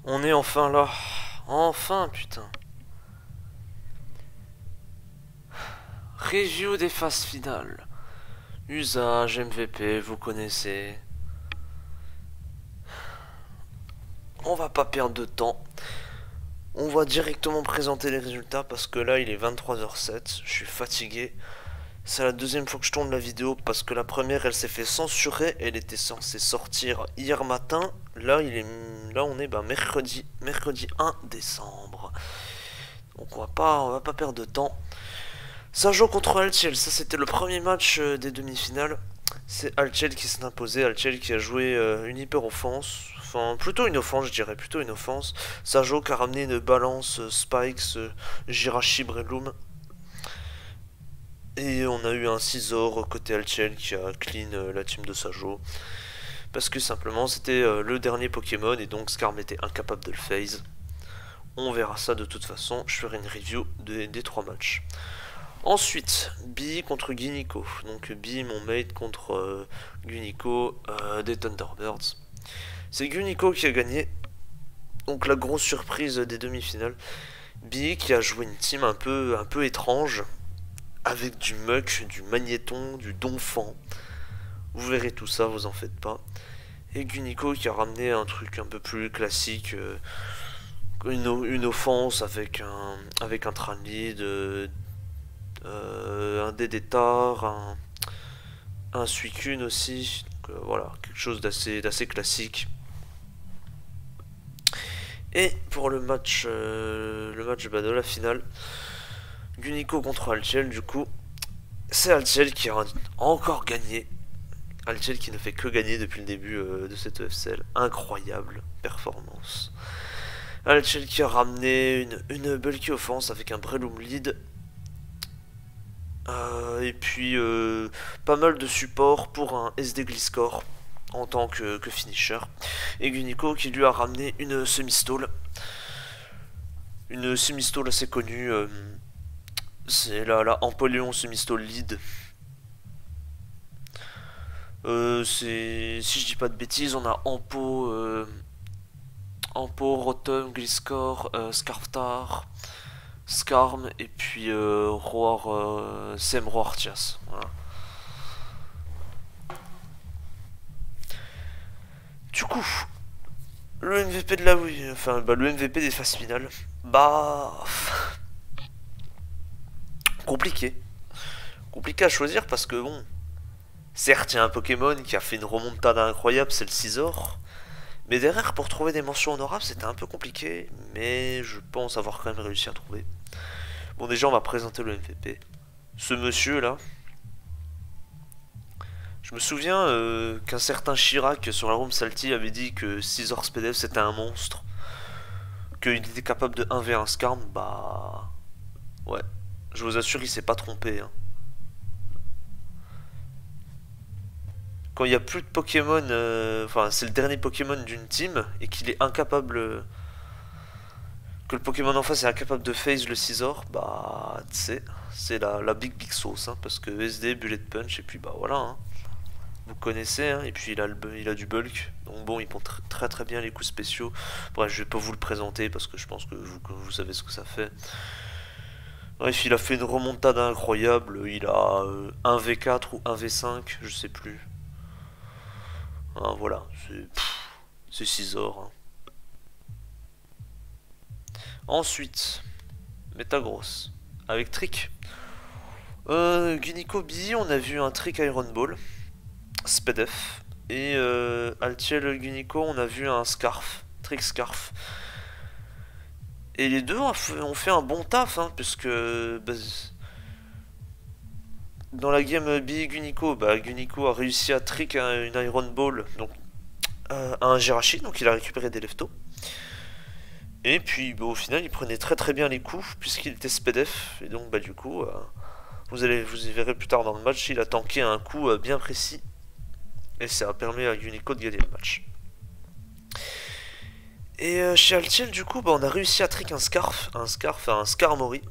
On est enfin là. Enfin, putain. Review des phases finales. Usage, MVP, vous connaissez. On va pas perdre de temps. On va directement présenter les résultats parce que là il est 23h07. Je suis fatigué. C'est la deuxième fois que je tourne la vidéo parce que la première elle s'est fait censurer. Elle était censée sortir hier matin. Là on est mercredi 1 décembre. Donc on va pas perdre de temps. Sajo contre Alchel, ça c'était le premier match des demi-finales. C'est Alchel qui s'est imposé, Alchel qui a joué une hyper offense, enfin plutôt une offense je dirais, plutôt une offense. Sajo qui a ramené une balance Spikes, Jirachi, Breloom. Et on a eu un Scizor côté Alchel qui a clean la team de Sajo. Parce que simplement c'était le dernier Pokémon et donc Skarm était incapable de le phase. On verra ça de toute façon, je ferai une review des 3 matchs. Ensuite, Bi contre Giniko. Donc Bi, mon mate, contre Guniko des Thunderbirds. C'est Guniko qui a gagné. Donc la grosse surprise des demi-finales. Bi qui a joué une team un peu étrange. Avec du Muk, du Magnéton, du Donphan. Vous verrez tout ça, vous en faites pas. Et Guniko qui a ramené un truc un peu plus classique. Une offense avec un Tranlead. Un Dédétar, un Suicune aussi. Donc, voilà, quelque chose d'assez classique. Et pour le match de la finale, Guniko contre Alchel, du coup, c'est Alchel qui a encore gagné. Alchel qui ne fait que gagner depuis le début de cette EFCL. Incroyable performance. Alchel qui a ramené une bulky offense avec un Breloom lead. Et puis pas mal de support pour un SD Gliscor en tant que finisher. Et Guniko qui lui a ramené une semi-stall. Une semi-stall assez connue. C'est la Empoleon semi-stall lead. Si je dis pas de bêtises, on a Empo, Rotom, Gliscor, Scarftar, Skarm et puis Roar, Semroar Tias. Voilà. Du coup, le MVP de la Wii, enfin le MVP des phases finales, compliqué. Compliqué à choisir parce que bon, certes il y a un Pokémon qui a fait une remontada incroyable, c'est le Scizor. Mais derrière, pour trouver des mentions honorables, c'était un peu compliqué, mais je pense avoir quand même réussi à trouver. Bon, déjà, on va présenter le MVP. Ce monsieur là. Je me souviens qu'un certain Chirac sur la room Salty avait dit que Scizor SPDF c'était un monstre. Qu'il était capable de 1v1 Skarm, bah. Ouais. Je vous assure, il s'est pas trompé. Hein. Quand il n'y a plus de Pokémon, enfin, c'est le dernier Pokémon d'une team et qu'il est incapable. Que le Pokémon en face est incapable de phase le Scizor, bah, tu sais, c'est la big sauce, hein, parce que SD, Bullet Punch, et puis bah voilà, hein, vous connaissez, hein, et puis il a du bulk, donc bon, il prend très bien les coups spéciaux. Bref, je vais pas vous le présenter parce que je pense que vous savez ce que ça fait. Bref, il a fait une remontada incroyable, il a un V4 ou un V5, je sais plus. Hein, voilà, c'est Scizor. Hein. Ensuite, Metagross avec Trick. Guniko Busy, on a vu un Trick Iron Ball, SPDF. Et Altiel Guniko, on a vu un Scarf, Trick Scarf. Et les deux ont fait un bon taf, hein, puisque bah, dans la game Busy Guniko, bah, Guniko a réussi à Trick une Iron Ball, donc un Jirachi, donc il a récupéré des leftos. Et puis bah, au final il prenait très bien les coups puisqu'il était SPDF et donc bah du coup vous y verrez plus tard dans le match, il a tanké un coup bien précis et ça a permis à Unico de gagner le match. Et chez Altiel du coup bah, on a réussi à trick un Skarmory.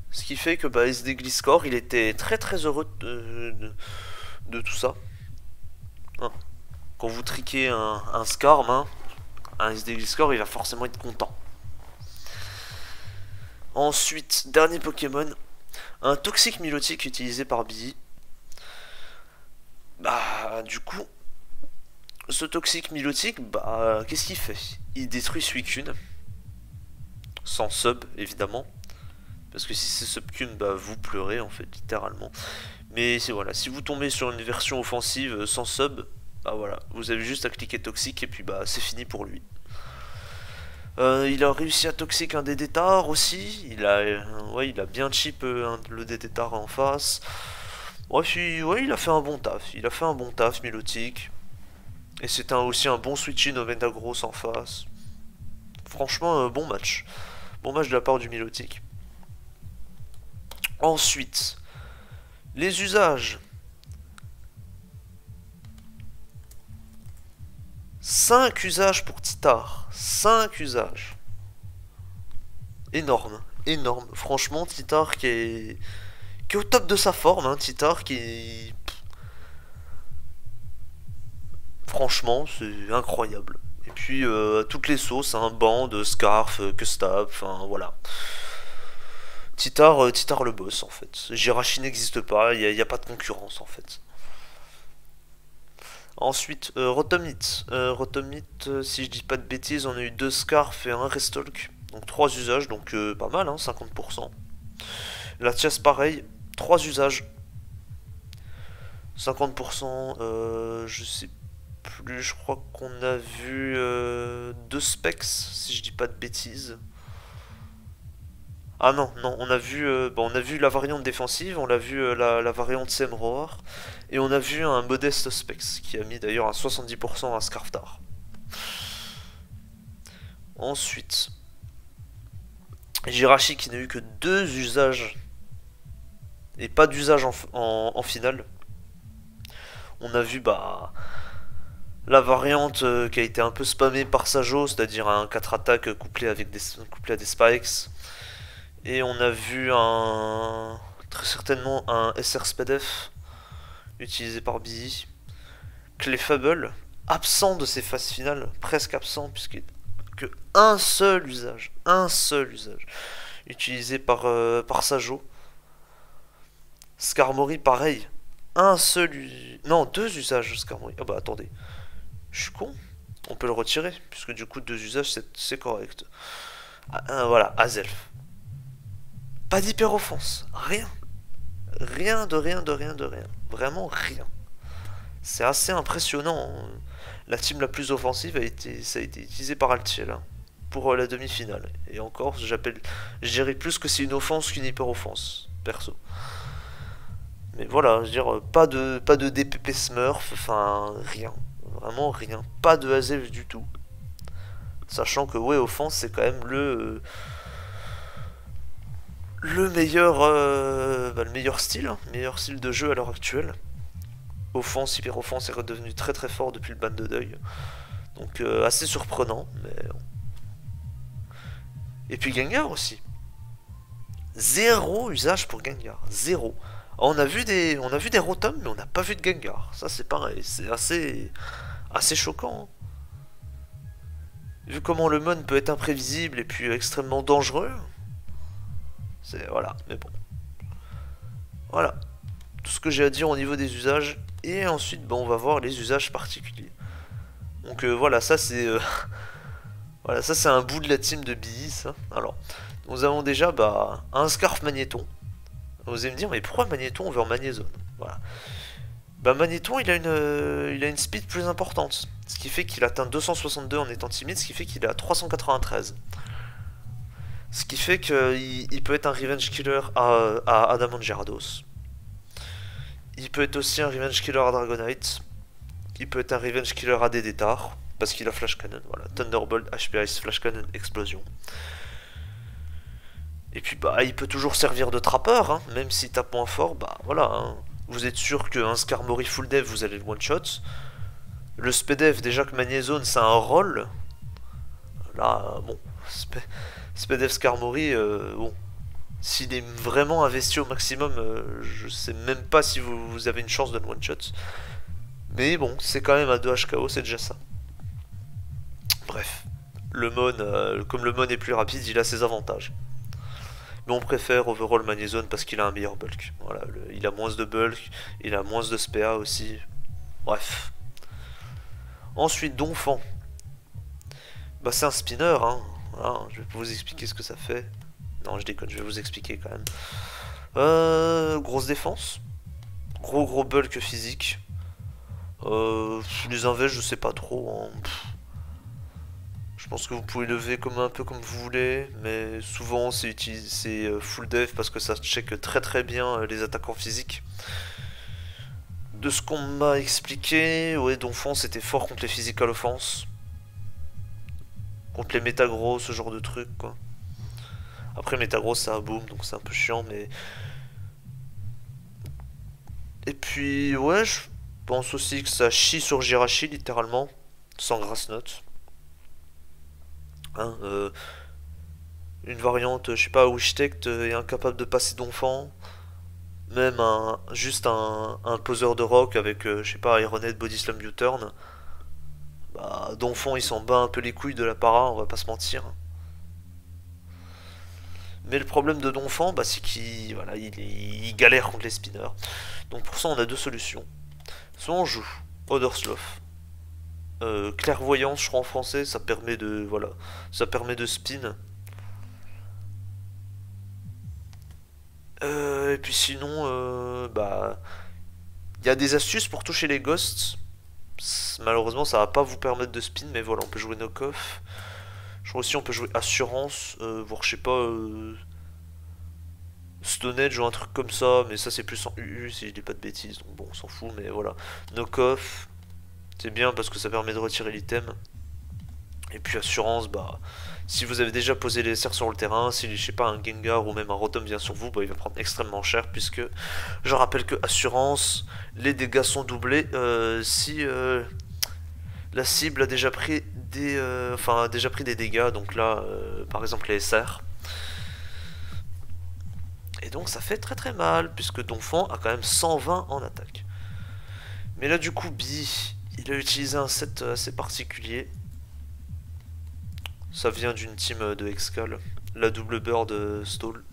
Ce qui fait que bah, SD Gliscor il était très heureux de tout ça. Hein. Quand vous triquez un Skarm, hein, un SD score, il va forcément être content. Ensuite, dernier Pokémon, un Toxic Milotic utilisé par Billy. Bah, du coup, ce Toxic Milotic, bah, qu'est-ce qu'il fait? Il détruit Suicune. Sans sub, évidemment. Parce que si c'est subcune, bah, vous pleurez, en fait, littéralement. Mais voilà, si vous tombez sur une version offensive sans sub, bah voilà, vous avez juste à cliquer Toxic et puis bah, c'est fini pour lui. Il a réussi à Toxic un Dédétar aussi. Il a bien chip le Dédétar en face. Ouais, il a fait un bon taf. Il a fait un bon taf, Milotic. Et c'est aussi un bon switch-in au Metagross en face. Franchement, bon match. Bon match de la part du Milotic. Ensuite, les usages. 5 usages pour Titar. 5 usages. Énorme. Énorme. Franchement, Titar qui est au top de sa forme. Hein. Titar qui... Franchement, c'est incroyable. Et puis, toutes les sauces. Hein. Bande, Scarf, Custap. Enfin, voilà. Titar le boss, en fait. Jirachi n'existe pas. Il n'y a pas de concurrence, en fait. Ensuite, Rotomite. Rotomite, si je dis pas de bêtises, on a eu 2 Scarf et un Restalk. Donc 3 usages, donc pas mal, hein, 50%. La Tias, pareil, 3 usages. 50%, je sais plus, je crois qu'on a vu 2 Specs, si je dis pas de bêtises. Ah non, on a vu la variante défensive, on a vu la variante Semroar, et on a vu un modeste Specs, qui a mis d'ailleurs à 70% à Scarftar. Ensuite, Jirachi qui n'a eu que 2 usages, et pas d'usage en finale. On a vu la variante qui a été un peu spammée par Sajo, c'est-à-dire un 4 attaques couplé à des spikes. Et on a vu très certainement un SR SPDF utilisé par Busy. Clefable, absent de ces phases finales, presque absent, puisqu'il que un seul usage, utilisé par Sajo. Skarmory, pareil, non, 2 usages Skarmory. Ah bah attendez, je suis con, on peut le retirer, puisque du coup 2 usages c'est correct. Voilà, Azelf. Pas d'hyper offense, rien. Rien de rien. Vraiment rien. C'est assez impressionnant. La team la plus offensive ça a été utilisé par Altiel hein, pour la demi-finale. Et encore, je dirais plus que c'est une offense qu'une hyper offense, perso. Mais voilà, je veux dire, pas de DPP Smurf, enfin rien. Vraiment rien. Pas de Azelf du tout. Sachant que ouais, offense c'est quand même le meilleur style, hein, meilleur style de jeu à l'heure actuelle. Offense, hyper offense est redevenu très très fort depuis le ban de deuil. Donc assez surprenant, mais... Et puis Gengar aussi. 0 usage pour Gengar, 0. On a vu des Rotom, mais on n'a pas vu de Gengar. Ça c'est pareil, c'est assez choquant. Hein. Vu comment le mon peut être imprévisible et puis extrêmement dangereux. Voilà, mais bon. Voilà. Tout ce que j'ai à dire au niveau des usages. Et ensuite, on va voir les usages particuliers. Donc voilà, ça c'est... voilà, ça c'est un bout de la team de Billy, ça. Alors, nous avons déjà un Scarf Magnéton. Vous allez me dire, mais pourquoi Magnéton on veut en Magnézone? Voilà. Magnéton, il a une speed plus importante. Ce qui fait qu'il atteint 262 en étant timide, ce qui fait qu'il est à 393. Ce qui fait qu'il peut être un Revenge Killer à Adamant Gyarados. Il peut être aussi un Revenge Killer à Dragonite. Il peut être un Revenge Killer à Dédétar. Parce qu'il a Flash Cannon. Voilà. Thunderbolt, HP Ice, Flash Cannon, Explosion. Et puis il peut toujours servir de trappeur. Hein. Même s'il tape moins fort, voilà. Hein. Vous êtes sûr qu'un Skarmory full dev, vous allez le one shot. Le SPDF, déjà que Magnézone, c'est un roll. Là, bon. SPDF Skarmory, bon. S'il est vraiment investi au maximum, je sais même pas si vous avez une chance de le one shot. Mais bon, c'est quand même à 2 HKO, c'est déjà ça. Bref, le Mon, comme le Mon est plus rapide, il a ses avantages. Mais on préfère overall Magnézone parce qu'il a un meilleur bulk. Voilà, il a moins de bulk, il a moins de SPA aussi. Bref. Ensuite, Donphan. Bah c'est un spinner, hein. Voilà, je vais vous expliquer ce que ça fait. Non, je déconne, je vais vous expliquer quand même. Grosse défense. Gros bulk physique. Les invest, je sais pas trop. Hein. Je pense que vous pouvez lever comme un peu comme vous voulez, mais souvent c'est full dev parce que ça check très bien les attaquants physiques. De ce qu'on m'a expliqué, ouais, Donphan c'était fort contre les physical offense, contre les métagros, ce genre de truc quoi. Après métagros ça a boom donc c'est un peu chiant, mais et puis ouais, je pense aussi que ça chie sur Jirachi littéralement, sans grass note. Hein, une variante, je sais pas, Wishtect est incapable de passer Donphan. Même juste un poseur de rock avec, je sais pas, Ironhead, Body Slam U-Turn. Bah, Donphan il s'en bat un peu les couilles de la para, on va pas se mentir. Mais le problème de Donphan, bah, c'est qu'il voilà, il galère contre les spinners. Donc pour ça, on a deux solutions. Soit on joue Odersloth. Clairvoyance, je crois en français, ça permet de voilà, ça permet de spin. Et puis sinon, bah, il y a des astuces pour toucher les ghosts. Malheureusement, ça va pas vous permettre de spin, mais voilà, on peut jouer knock-off. Je crois aussi on peut jouer assurance, voire je sais pas, Stone Edge ou un truc comme ça, mais ça c'est plus en UU si je dis pas de bêtises, donc bon, on s'en fout, mais voilà. Knock-off, c'est bien parce que ça permet de retirer l'item. Et puis assurance, bah, si vous avez déjà posé les serres sur le terrain, si je sais pas un Gengar ou même un Rotom vient sur vous, bah, il va prendre extrêmement cher puisque je rappelle que assurance, les dégâts sont doublés si la cible a déjà pris des dégâts, donc là par exemple les SR. Et donc ça fait très mal puisque Donphan a quand même 120 en attaque. Mais là du coup Bi, il a utilisé un set assez particulier. Ça vient d'une team de Hexcal, la double bird stall,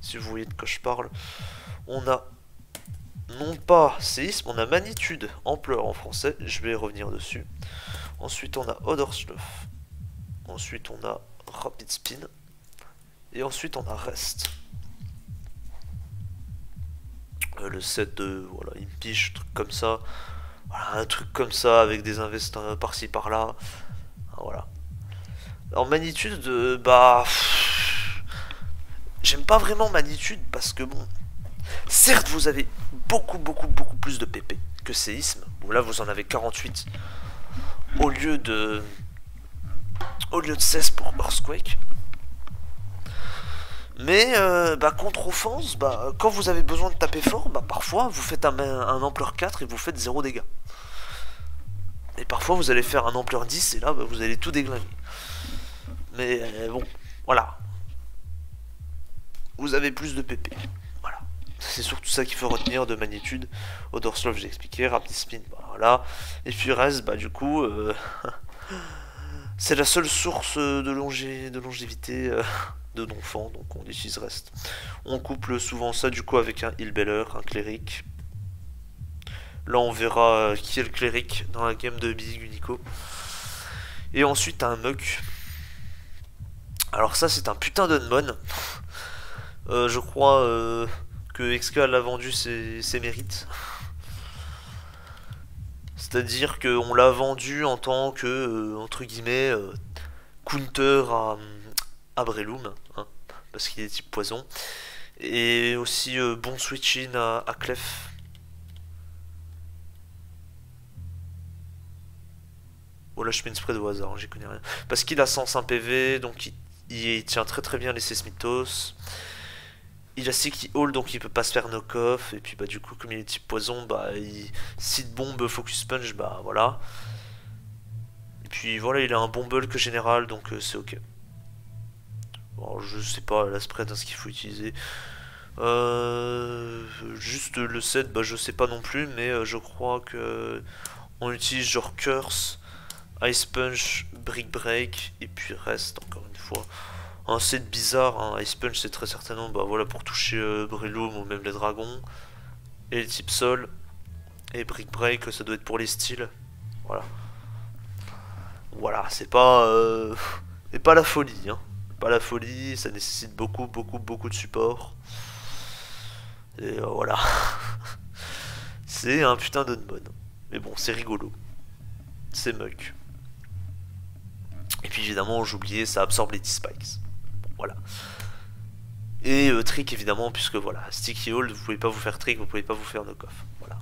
si vous voyez de quoi je parle. On a non pas séisme, on a magnitude, ampleur en français, je vais revenir dessus. Ensuite on a Odersloth, ensuite on a Rapid Spin, et ensuite on a Rest. Le set de, voilà, Impish, truc comme ça, voilà, un truc comme ça avec des invests par-ci par-là, voilà. En magnitude, bah... J'aime pas vraiment magnitude parce que bon... Certes, vous avez beaucoup plus de PP que séisme. Bon, là, vous en avez 48 au lieu de 16 pour Earthquake. Mais bah, contre-offense, bah, quand vous avez besoin de taper fort, bah, parfois vous faites un ampleur 4 et vous faites 0 dégâts. Et parfois vous allez faire un ampleur 10 et là bah, vous allez tout déglinguer. Mais bon, voilà. Vous avez plus de PP. Voilà. C'est surtout ça qu'il faut retenir de magnitude. Odersloth, j'ai expliqué. Rapid Spin, bah, voilà. Et puis reste, bah du coup, c'est la seule source de longévité de Donphan, donc on utilise reste. On couple souvent ça du coup avec un Healbeller, un cléric. Là on verra qui est le cléric dans la game de Big Unico. Et ensuite un Muk. Alors ça c'est un putain d'unmon. Je crois que Excal a vendu ses mérites. C'est-à-dire qu'on l'a vendu en tant que, entre guillemets, counter à Breloom, hein, parce qu'il est type poison. Et aussi bon switch-in à Clef. Oh là je mets une spread au hasard, hein, j'y connais rien. Parce qu'il a 105 PV, donc il tient très bien les Seismitos. Il a Sticky Hall donc il peut pas se faire knock-off. Et puis bah du coup comme il est type poison, bah il seed bomb focus punch, bah voilà. Et puis voilà, il a un bon bulk général donc c'est ok. Bon, je sais pas la spread hein, ce qu'il faut utiliser. Juste le set, bah je sais pas non plus, mais je crois que on utilise genre Curse, Ice Punch, Brick Break, et puis reste encore une fois. Un set bizarre, hein. Ice Punch c'est très certainement bah, voilà, pour toucher Breloom ou même les dragons. Et le type sol. Et Brick Break ça doit être pour les styles. Voilà. Voilà, c'est pas la folie, hein. Pas la folie, ça nécessite beaucoup de support. Et voilà. C'est un putain d'unmon. Mais bon, c'est rigolo. C'est mug. Et puis évidemment, j'oubliais, ça absorbe les T-Spikes. Bon, voilà. Et trick évidemment, puisque voilà, sticky hold, vous pouvez pas vous faire trick, vous pouvez pas vous faire knock-off. Voilà.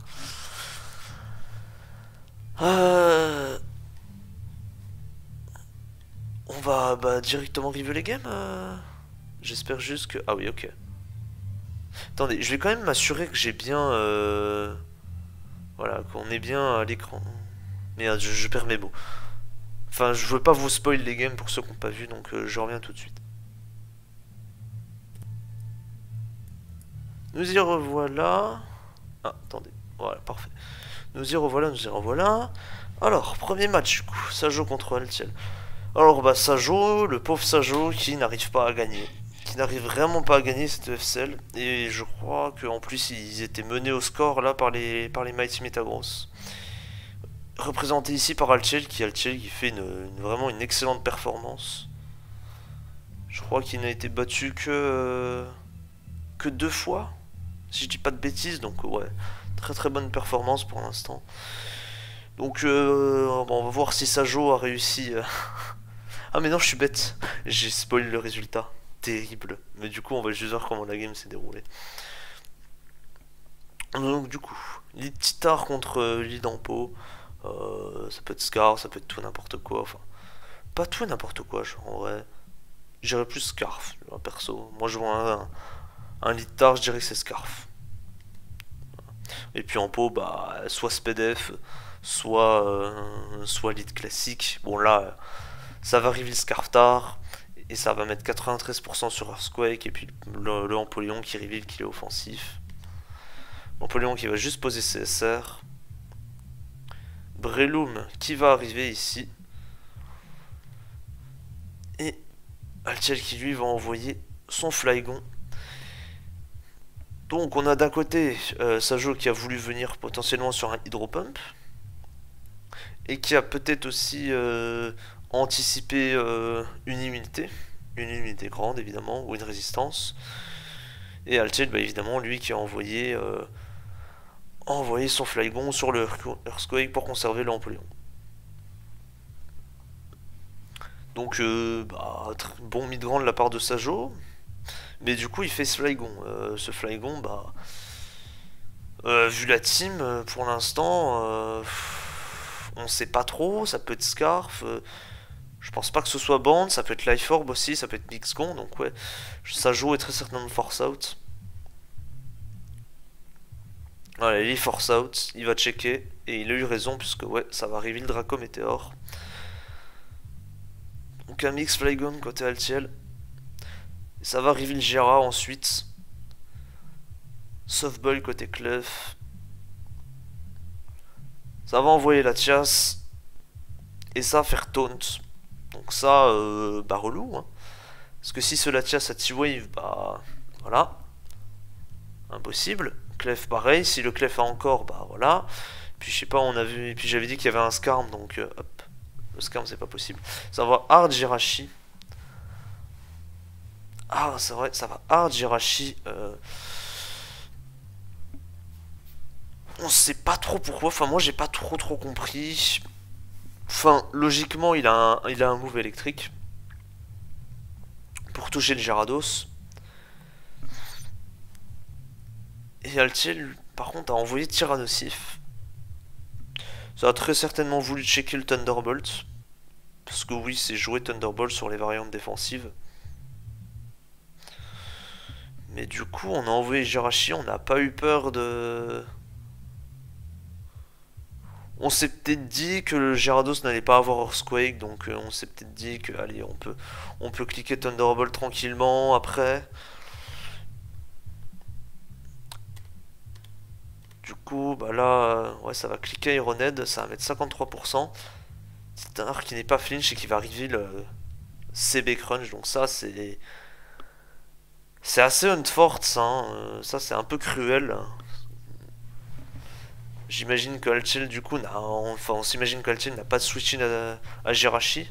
On va bah, directement review les games. J'espère juste que... Ah oui, ok. Attendez, je vais quand même m'assurer que j'ai bien... Voilà, qu'on est bien à l'écran. Merde, je perds mes mots. Enfin, je veux pas vous spoil les games pour ceux qui n'ont pas vu, donc je reviens tout de suite. Nous y revoilà. Ah, attendez. Voilà, parfait. Nous y revoilà, nous y revoilà. Alors, premier match, du coup. Sajo contre Altiel. Alors, bah, Sajo, le pauvre Sajo qui n'arrive pas à gagner. Qui n'arrive vraiment pas à gagner cette FCL. Et je crois qu'en plus, ils étaient menés au score, là, par les Mighty Metagross. Représenté ici par Altiel qui fait vraiment une excellente performance. Je crois qu'il n'a été battu que 2 fois, si je dis pas de bêtises, donc ouais, très bonne performance pour l'instant. Donc bon, on va voir si Sajo a réussi. Ah mais non, je suis bête, j'ai spoilé le résultat, terrible. Mais du coup, on va juste voir comment la game s'est déroulée. Donc du coup, Lead Titar contre Lidampo. Ça peut être Scar, ça peut être tout n'importe quoi. Enfin, pas tout n'importe quoi, genre en vrai. J'irais plus Scarf, perso. Moi je vois un Litar, je dirais que c'est Scarf. Et puis en pot, bah, soit SPDF, soit lead classique. Bon là, ça va reveal Scarftar, et ça va mettre 93% sur Earthquake, et puis le Empoléon qui reveal qu'il est offensif. Empoléon qui va juste poser CSR. Breloom qui va arriver ici. Et Altiel qui lui va envoyer son Flygon. Donc on a d'un côté Sajo qui a voulu venir potentiellement sur un Hydropump. Et qui a peut-être aussi anticipé une immunité. Une immunité grande évidemment, ou une résistance. Et Altiel, bah, évidemment, lui qui a envoyé son Flygon sur le Earthquake pour conserver l'Empoléon. Donc bah, bon mid-grand de la part de Sajo. Mais du coup il fait ce Flygon. Ce Flygon, bah... vu la team, pour l'instant, on sait pas trop, ça peut être Scarf, je pense pas que ce soit Band, ça peut être Life Orb aussi, ça peut être Mixcon, donc ouais, Sajo est très certainement Force Out. Voilà, il est Force Out, il va checker, et il a eu raison, puisque ouais, ça va reveal Draco Météor. Donc un mix Flygon côté Altiel. Ça va reveal Gera ensuite. Softball côté Clef. Ça va envoyer la Tias. Et ça va faire Taunt. Donc ça, bah relou. Hein. Parce que si ce Latias a T-Wave, bah voilà. Impossible. Clef pareil. Si le Clef a encore, bah voilà. Puis je sais pas, on a vu. Et puis j'avais dit qu'il y avait un Skarm, donc hop. Le Skarm c'est pas possible. Ça va Hard Jirachi. Ah c'est vrai, ça va Hard Jirachi. On sait pas trop pourquoi. Enfin moi j'ai pas trop compris. Enfin logiquement il a un move électrique. Pour toucher le Gyarados. Et Altiel, par contre, a envoyé Tyrannosif. Ça a très certainement voulu checker le Thunderbolt. Parce que oui, c'est jouer Thunderbolt sur les variantes défensives. Mais du coup, on a envoyé Jirachi, on n'a pas eu peur de... On s'est peut-être dit que le Gyarados n'allait pas avoir Earthquake, donc on s'est peut-être dit que, allez, on peut cliquer Thunderbolt tranquillement après. Du coup, bah là, ouais, ça va cliquer Ironhead, ça va mettre 53%. Titar qui n'est pas flinch et qui va arriver le CB crunch. Donc ça c'est assez unforced, ça, hein. Ça c'est un peu cruel. J'imagine que Altchel du coup enfin on s'imagine que Altchel n'a pas de switch in à Jirachi.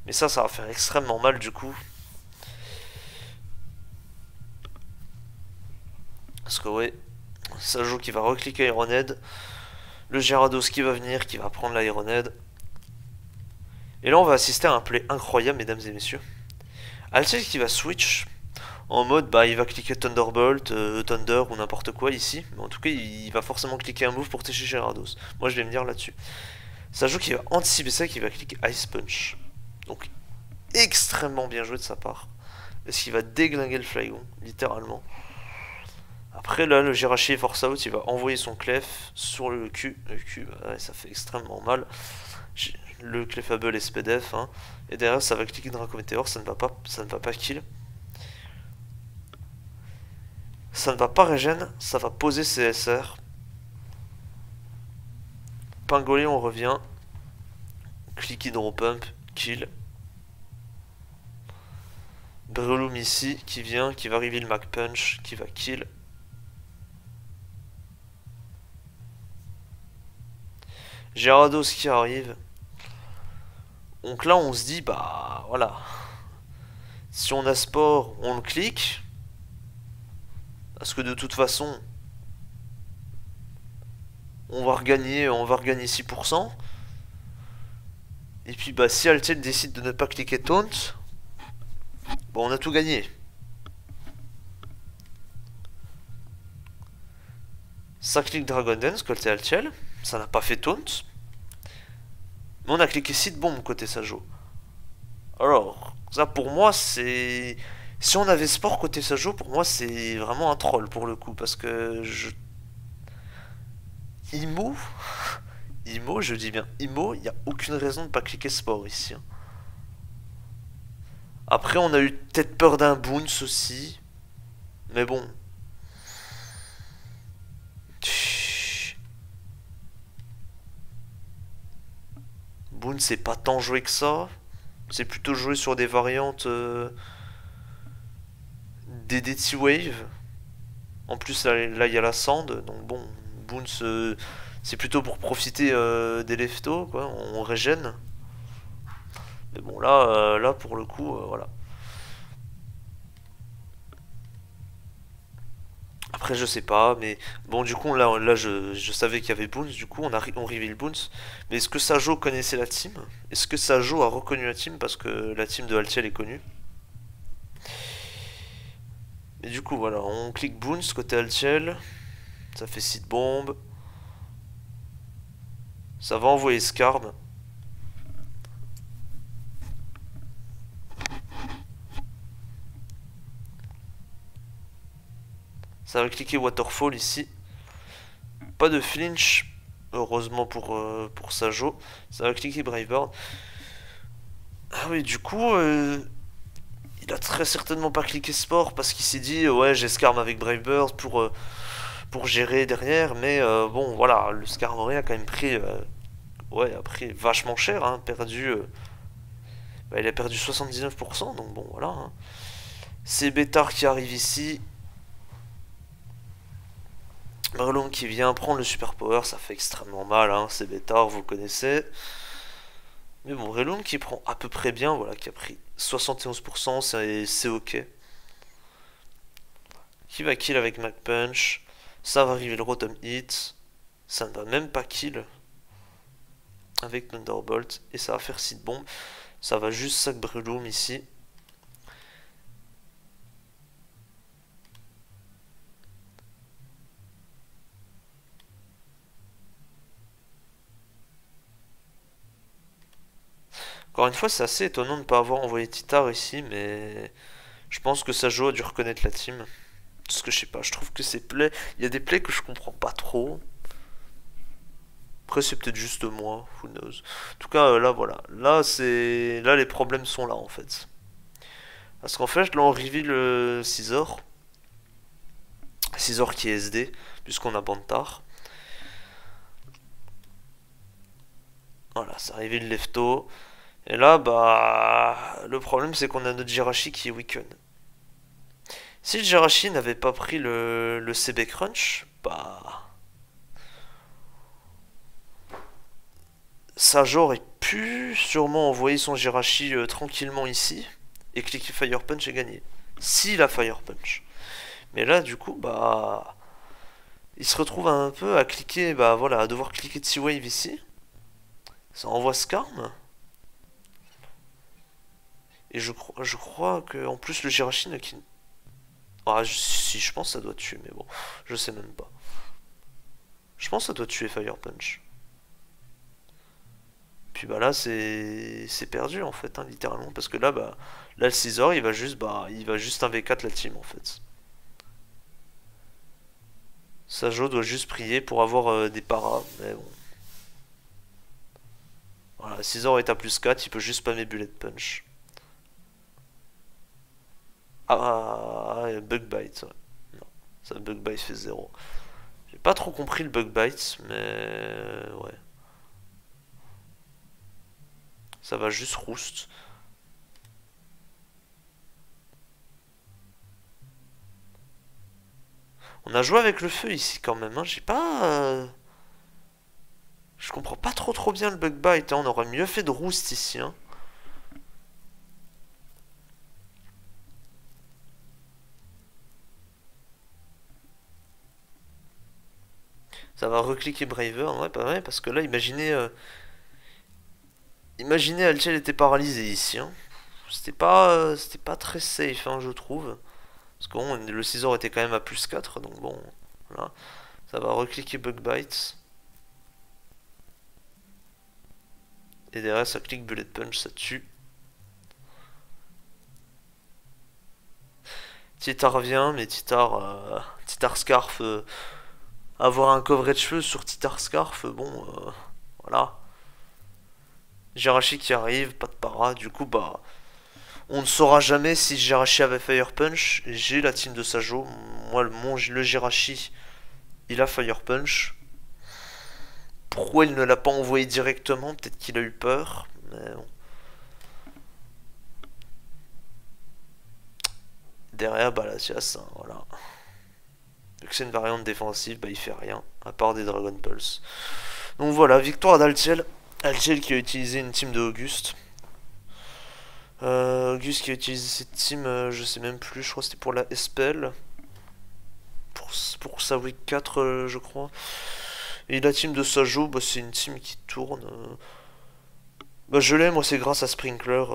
Mais ça va faire extrêmement mal du coup. Parce que ouais, Sajo qui va recliquer Ironhead. Le Gyarados qui va venir, qui va prendre l'Ironhead. Et là on va assister à un play incroyable mesdames et messieurs. Altchel qui va switch en mode bah il va cliquer Thunderbolt, Thunder ou n'importe quoi ici. Mais en tout cas il va forcément cliquer un move pour toucher Gyarados. Moi je vais venir là-dessus. Sajo qui va anticiper ça, qui va cliquer Ice Punch. Donc extrêmement bien joué de sa part. Parce qu'il va déglinguer le Flygon, littéralement. Après là le Jirachi est force out, il va envoyer son Clef sur le Q. Le Q, bah, ouais, ça fait extrêmement mal. Le Clefable est SPDF, hein. Et derrière ça va cliquer Draco Meteor, ça ne va pas kill. Ça ne va pas régène, ça va poser CSR. Pingolé on revient. Click Hydro Pump, kill. Breloom ici qui vient, qui va reveal Mac Punch, qui va kill. Gyarados qui arrive. Donc là on se dit bah voilà. Si on a sport, on le clique. Parce que de toute façon, on va regagner 6%. Et puis bah si Altiel décide de ne pas cliquer Taunt, bon on a tout gagné. Ça clique Dragon Dance côté Altiel, ça n'a pas fait Taunt. Mais on a cliqué Seed Bomb côté Sajo. Alors, ça pour moi c'est... Si on avait sport côté Sajo, pour moi c'est vraiment un troll pour le coup. Parce que je... Imo, je dis bien Imo, il n'y a aucune raison de ne pas cliquer sport ici. Après on a eu peut-être peur d'un Boons aussi. Mais bon. Boons c'est pas tant joué que ça. C'est plutôt joué sur des variantes des DT Wave. En plus là il y a la Sand. Donc bon, Boons c'est plutôt pour profiter des leftos quoi. On régène. Mais bon là pour le coup voilà. Après je sais pas, mais bon du coup là je savais qu'il y avait Boons, du coup on reveal Boons. Mais est-ce que Sajo connaissait la team? Est-ce que Sajo a reconnu la team? Parce que la team de Altiel est connue. Mais du coup voilà, on clique Boons côté Altiel. Ça fait Seed Bomb. Ça va envoyer Scarb. Ça va cliquer Waterfall ici. Pas de flinch. Heureusement pour Sajo. Ça va cliquer Bravebird. Ah oui, du coup, il a très certainement pas cliqué Sport parce qu'il s'est dit ouais, j'ai Scarm avec Bravebird pour gérer derrière. Mais bon, voilà, le Skarmory a quand même pris, ouais, a pris vachement cher. Hein, perdu, bah, il a perdu 79%. Donc bon, voilà. Hein. C'est Bétard qui arrive ici. Breloom qui vient prendre le super power, ça fait extrêmement mal, hein, c'est Bétard, vous le connaissez. Mais bon, Breloom qui prend à peu près bien, voilà, qui a pris 71%, c'est ok. Qui va kill avec Mac Punch, ça va arriver le Rotom Hit, ça ne va même pas kill avec Thunderbolt, et ça va faire Seed Bomb, ça va juste sac Breloom ici. Encore une fois, c'est assez étonnant de ne pas avoir envoyé Titar ici, mais je pense que Sajo a dû reconnaître la team. Parce que je sais pas, je trouve que ces plays, il y a des plays que je comprends pas trop. Après, c'est peut-être juste moi, who knows. En tout cas, là, voilà. Là, les problèmes sont là, en fait. Parce qu'en fait, là, on reveal le Scizor. Scizor qui est SD, puisqu'on a Bantar. Voilà, ça arrivé le lefto. Et là, bah, le problème c'est qu'on a notre Jirachi qui est weaken. Si le Jirachi n'avait pas pris le CB Crunch, bah... Sajo aurait pu sûrement envoyer son Jirachi tranquillement ici et cliquer Fire Punch et gagner. S'il a Fire Punch. Mais là, du coup, bah... Il se retrouve un peu à cliquer, bah voilà, à devoir cliquer T-Wave ici. Ça envoie Skarm. Et je crois que en plus le Jirachi n'a qu'une... Ah, si, je pense que ça doit tuer, mais bon, je sais même pas. Je pense que ça doit tuer Fire Punch. Puis bah là, c'est perdu en fait, hein, littéralement. Parce que là, bah, là le Scizor, il va juste, bah, il va juste 1v4 la team en fait. Sajo doit juste prier pour avoir des paras, mais bon. Voilà, Scizor est à plus 4, il peut juste spammer Bullet Punch. Bug Bite, ouais. Non, ça Bug Bite fait 0. J'ai pas trop compris le Bug Bite, mais ouais. Ça va juste Roost. On a joué avec le feu ici quand même, hein. J'ai pas... Je comprends pas trop bien le Bug Bite, hein. On aurait mieux fait de Roost ici, hein. Ça va recliquer Braver, ouais, pas vrai, parce que là, imaginez... Imaginez Altiel était paralysé ici, hein. C'était pas très safe, hein, je trouve. Parce que bon, le Scizor était quand même à plus 4, donc bon, voilà. Ça va recliquer Bug Bite. Et derrière, ça clique Bullet Punch, ça tue. Titar revient, mais Titar Scarf, avoir un coverage feu sur Titar Scarf, bon, voilà. Jirachi qui arrive, pas de para, du coup, bah, on ne saura jamais si Jirachi avait Fire Punch. J'ai la team de Sajo, moi, le Jirachi, il a Fire Punch. Pourquoi il ne l'a pas envoyé directement? Peut-être qu'il a eu peur, mais bon. Derrière, bah, la Tias, hein, voilà. Vu que c'est une variante défensive, bah, il fait rien, à part des Dragon Pulse. Donc voilà, victoire d'Altiel. Altiel qui a utilisé une team de Auguste. Auguste qui a utilisé cette team, je sais même plus, je crois que c'était pour la Espel. Pour sa week 4, je crois. Et la team de Sajo, bah, c'est une team qui tourne. Bah, je l'ai, moi, c'est grâce à Sprinkler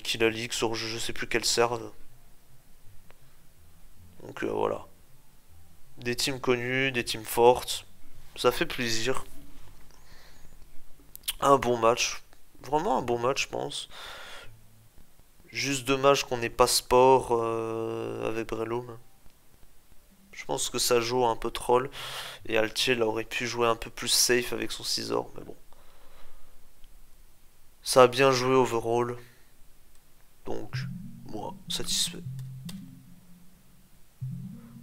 qui la leak sur je sais plus quelle serve. Donc voilà. Des teams connues, des teams fortes. Ça fait plaisir. Un bon match. Vraiment un bon match, je pense. Juste dommage qu'on n'ait pas sport avec Breloom. Je pense que ça joue un peu troll. Et Altiel aurait pu jouer un peu plus safe avec son Scizor. Mais bon. Ça a bien joué overall. Donc, moi, satisfait.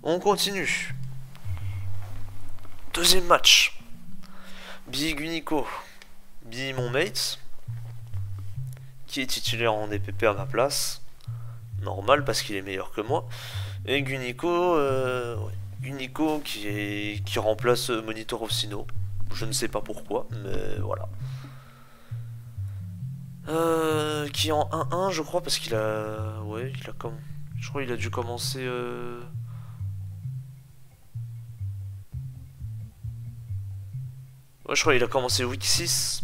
On continue. Deuxième match. Big Unico. Big mon mate. Qui est titulaire en DPP à ma place. Normal parce qu'il est meilleur que moi. Et Gunico, ouais. Gunico qui remplace Monitor of Sino. Je ne sais pas pourquoi, mais voilà. Qui est en 1-1 je crois parce qu'il a... Ouais, il a comme... Je crois qu'il a dû commencer... Ouais, je crois qu'il a commencé week 6.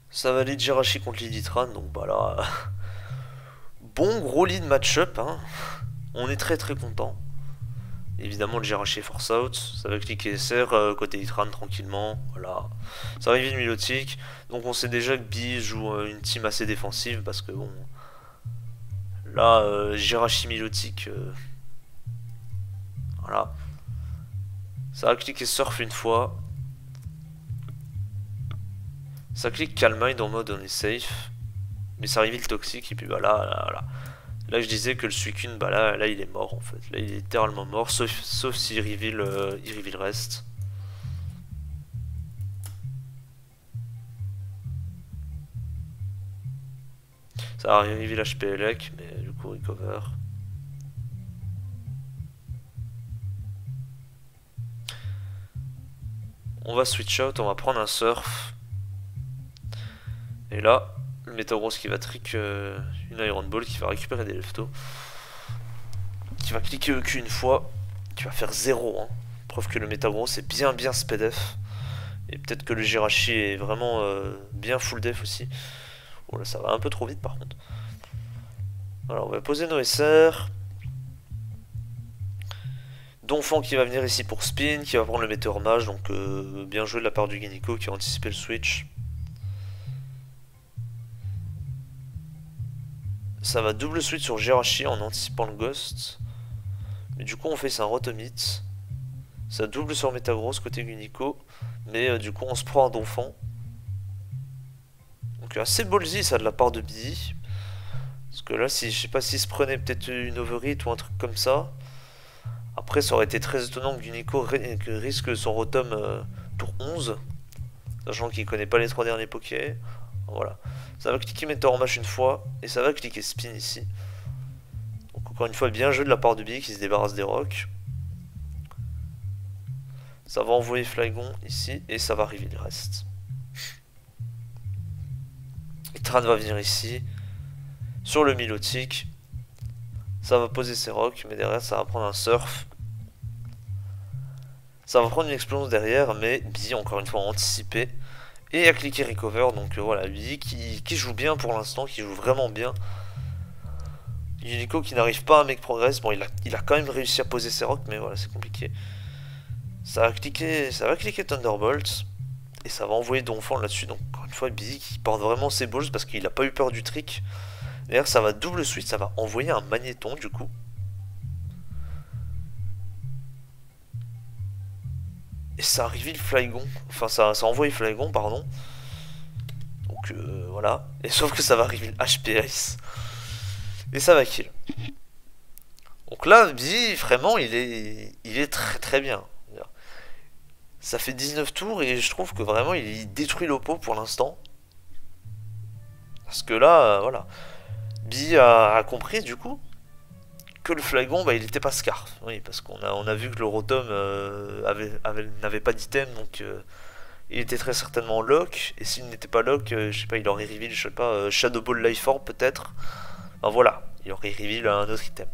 Ça va aller Jirachi contre Liditran, donc bah là... Bon gros lead match-up, hein. On est très content. Évidemment le Jirachi force out, ça va cliquer SR côté Litran tranquillement, voilà. Ça arrive une Milotic, donc on sait déjà que B joue une team assez défensive parce que bon... Là, Jirachi Milotic... Voilà. Ça va cliquer Surf une fois. Ça clique Calm Mind en mode on est safe. Mais ça reveal toxique et puis bah là. Là je disais que le Suicune, bah là il est mort en fait. Là il est littéralement mort, sauf s'il reveal le reste. Ça va reveal HP Elec, mais du coup recover. On va switch out, on va prendre un surf. Et là, le Metagross qui va trick une Iron Ball, qui va récupérer des leftos. Qui va cliquer EQ une fois, qui va faire 0. Hein. Preuve que le Metagross est bien speedef. Et peut-être que le Jirachi est vraiment bien full def aussi. Oh là, ça va un peu trop vite par contre. Alors on va poser nos SR. Donphan qui va venir ici pour spin, qui va prendre le Meteor Mage, donc bien joué de la part du Guinico qui a anticipé le switch. Ça va double switch sur Jirachi en anticipant le Ghost. Mais du coup on fait un Rotomite. Ça double sur Metagross côté Guinico. Mais du coup on se prend un Donphan. Donc assez ballsy ça de la part de Billy. Parce que là si je sais pas s'il se prenait peut-être une overhit ou un truc comme ça. Après ça aurait été très étonnant que Guinico risque son Rotom tour 11. Sachant qu'il connaît pas les 3 derniers Poké. Voilà. Ça va cliquer Meteor Mash une fois. Et ça va cliquer Spin ici. Donc encore une fois bien joué de la part de Billy qui se débarrasse des rocks. Ça va envoyer Flygon ici. Et ça va arriver le reste. Et Tran va venir ici. Sur le Milotic. Ça va poser ses rocks. Mais derrière ça va prendre un surf. Ça va prendre une explosion derrière. Mais Billy encore une fois a anticipé. Et à cliquer recover, donc voilà, Billy qui joue bien pour l'instant, qui joue vraiment bien. Unico qui n'arrive pas à make progress, bon il a quand même réussi à poser ses rocks, mais voilà c'est compliqué. Ça va cliquer Thunderbolt, et ça va envoyer Donphan là-dessus, donc encore une fois Billy qui porte vraiment ses balls parce qu'il n'a pas eu peur du trick. D'ailleurs ça va double switch, ça va envoyer un magnéton du coup. Et ça a reveal Flygon, enfin ça a envoyé Flygon, pardon. Donc voilà. Et sauf que ça va reveal HP Ice. Et ça va kill. Donc là, Billy, vraiment, il est très bien. Ça fait 19 tours et je trouve que vraiment il détruit l'oppo pour l'instant. Parce que là, voilà. Billy a compris du coup que le Flygon, bah, il était pas Scarf. Oui, parce qu'on a vu que le Rotom n'avait pas d'item, donc il était très certainement lock. Et s'il n'était pas lock, je sais pas, il aurait reveal, je sais pas, Shadow Ball Life Orb peut-être. Enfin voilà, il aurait reveal un autre item.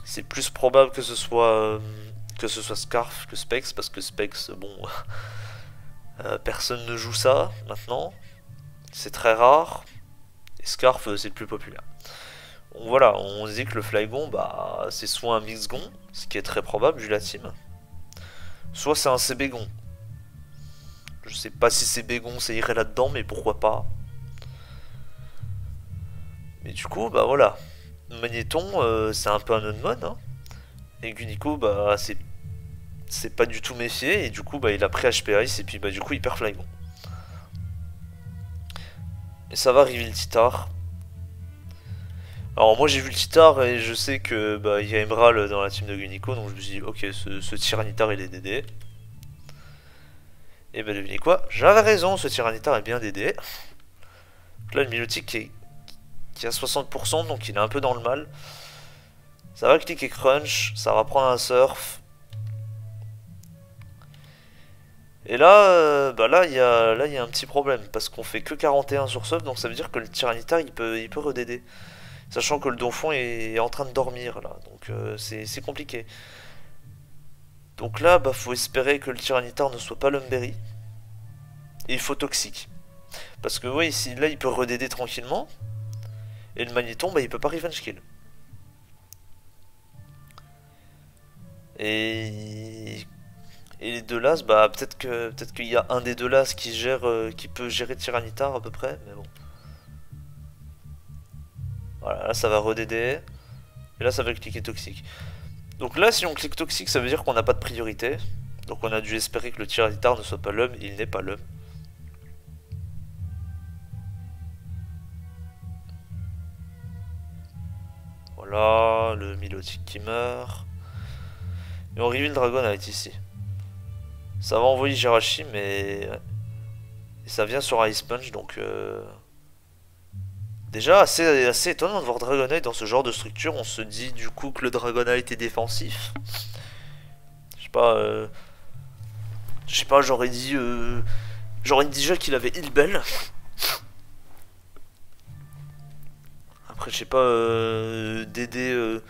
C'est plus probable que ce soit Scarf que Specs, parce que Specs, bon, personne ne joue ça maintenant. C'est très rare. Et Scarf, c'est le plus populaire. Donc voilà, on dit que le Flygon, bah, c'est soit un Mixgon, ce qui est très probable vu la team, soit c'est un CBgon. Je sais pas si CBgon ça irait là-dedans, mais pourquoi pas. Mais du coup, bah voilà. Magnéton, c'est un peu un unmon, hein. Et Guinico, bah, c'est pas du tout méfié, et du coup, bah, il a pris HP Ice, et puis, bah, du coup, il perd Flygon. Et ça va reveal Titar. Alors, moi, j'ai vu le Titar, et je sais que, bah, il y a Emerald dans la team de Guinico, donc je me suis dit, ok, ce Tyranitar, il est DD. Et bah, devinez quoi, j'avais raison, ce Tyranitar est bien DD. Donc là, le Milotic qui a 60%, donc il est un peu dans le mal. Ça va cliquer crunch, ça va prendre un surf. Et là, bah là il y a un petit problème parce qu'on fait que 41 sur surf, donc ça veut dire que le Tyranitar il peut redaider. Sachant que le Donphan est en train de dormir là, donc c'est compliqué. Donc là, bah faut espérer que le Tyranitar ne soit pas l'Umberry. Et il faut toxique. Parce que oui, si là il peut redaider tranquillement. Et le Magnéton, bah il peut pas revenge kill. Et les deux las, bah peut-être qu'il y a un des deux las qui peut gérer Tyranitar à peu près, mais bon. Voilà, là ça va redaider. Et là ça va cliquer toxique. Donc là si on clique toxique, ça veut dire qu'on n'a pas de priorité. Donc on a dû espérer que le Tyranitar ne soit pas l'homme, il n'est pas l'homme. Voilà, le Milotic qui meurt. Et on reveal Dragonite ici. Ça va envoyer Jirachi, mais... Et ça vient sur Ice Punch, donc... Déjà, assez étonnant de voir Dragonite dans ce genre de structure. On se dit du coup que le Dragonite est défensif. Je sais pas... Je sais pas, j'aurais dit... J'aurais dit déjà qu'il avait Heal Bell. Après, je sais pas... DD...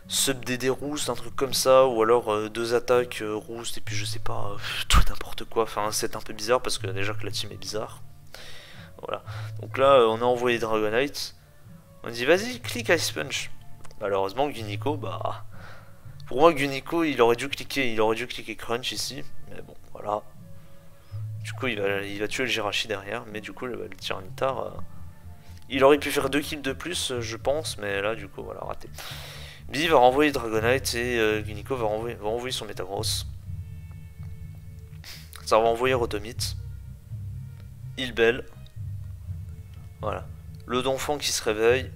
Sub DD Roost, un truc comme ça, ou alors 2 attaques Roost, et puis je sais pas, tout n'importe quoi. Enfin, c'est un peu bizarre parce que déjà que la team est bizarre. Voilà. Donc là, on a envoyé Dragonite. On dit vas-y, clique Ice Punch. Malheureusement, Guniko, bah. Pour moi, Guniko, il aurait dû cliquer Crunch ici. Mais bon, voilà. Du coup, il va tuer le Jirachi derrière. Mais du coup, le Tyranitar. Il aurait pu faire 2 kills de plus, je pense. Mais là, du coup, voilà, raté. Bee va renvoyer Dragonite et Guniko va envoyer son Metagross. Ça va envoyer Rotomite. Heal Bell. Voilà. Le Donphan qui se réveille.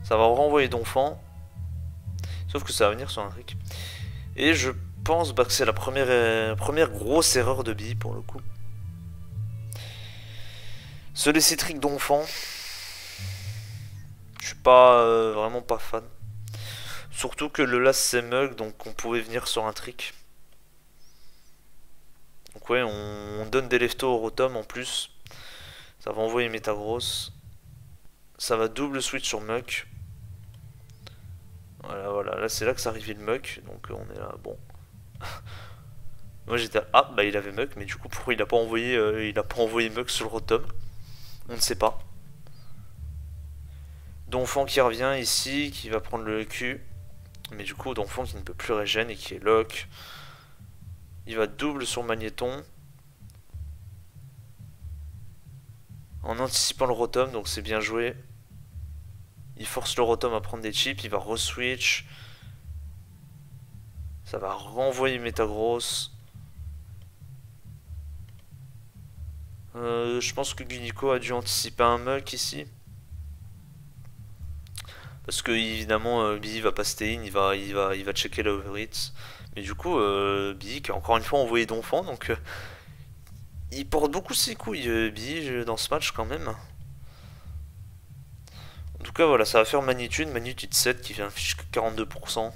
Ça va renvoyer Donphan. Sauf que ça va venir sur un trick. Et je pense bah, que c'est la première grosse erreur de Bee pour le coup. Se laisser trick Donphan. Je suis pas vraiment pas fan. Surtout que le last c'est Mug, donc on pouvait venir sur un trick. Donc ouais, on donne des leftos au Rotom en plus. Ça va envoyer Metagross. Ça va double switch sur Muk. Voilà, voilà, là c'est là que ça arrive le Muk. Donc on est là, bon. Moi j'étais ah bah il avait Muk, mais du coup pourquoi il a pas envoyé Muk sur le Rotom? On ne sait pas. Donphan qui revient ici, qui va prendre le Q. Mais du coup Donphan qui ne peut plus régène et qui est lock. Il va double sur Magnéton. En anticipant le Rotom, donc c'est bien joué. Il force le Rotom à prendre des chips, il va re-switch. Ça va renvoyer Metagross. Je pense que Guniko a dû anticiper un Muk ici. Parce que évidemment Bee va pas stay in, il va checker la overhit. Mais du coup Bee qui a encore une fois envoyé Donphan, donc il porte beaucoup ses couilles Bee dans ce match quand même. En tout cas voilà, ça va faire Magnitude 7 qui fait inflige que 42%.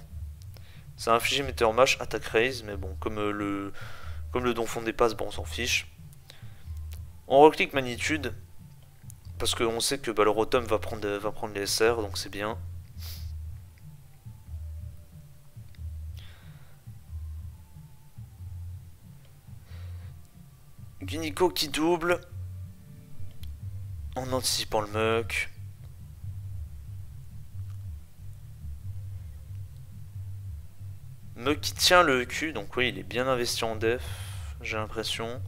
Ça a infligé Meteor Mash, attaque raise, mais bon comme le Donphan dépasse, bon on s'en fiche. On reclique Magnitude. Parce qu'on sait que bah, le Rotom va prendre les SR, donc c'est bien. Guniko qui double. En anticipant le Muk. Muk qui tient le Q, donc oui, il est bien investi en def, j'ai l'impression.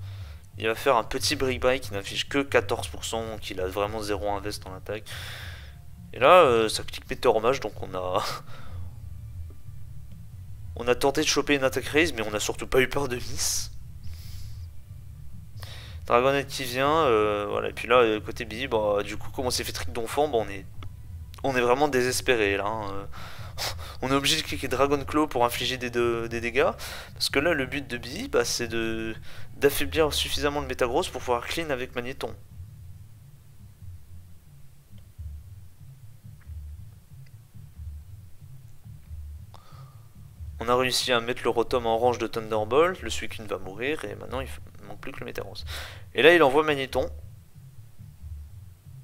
Il va faire un petit Brick Break qui n'affiche que 14%, donc il a vraiment 0 invest en attaque. Et là, ça clique Meteor Mash, donc on a... on a tenté de choper une attaque raise, mais on n'a surtout pas eu peur de miss. Dragonite qui vient, voilà, et puis là, côté Bee, bah, du coup, comme on s'est fait trick Donphan, bah, on est vraiment désespéré là. Hein. On est obligé de cliquer Dragon Claw pour infliger des dégâts. Parce que là, le but de Bee, bah, c'est d'affaiblir suffisamment le Metagross pour pouvoir clean avec Magnéton. On a réussi à mettre le Rotom en range de Thunderbolt. Le Suicune va mourir et maintenant il manque plus que le Metagross. Et là, il envoie Magnéton.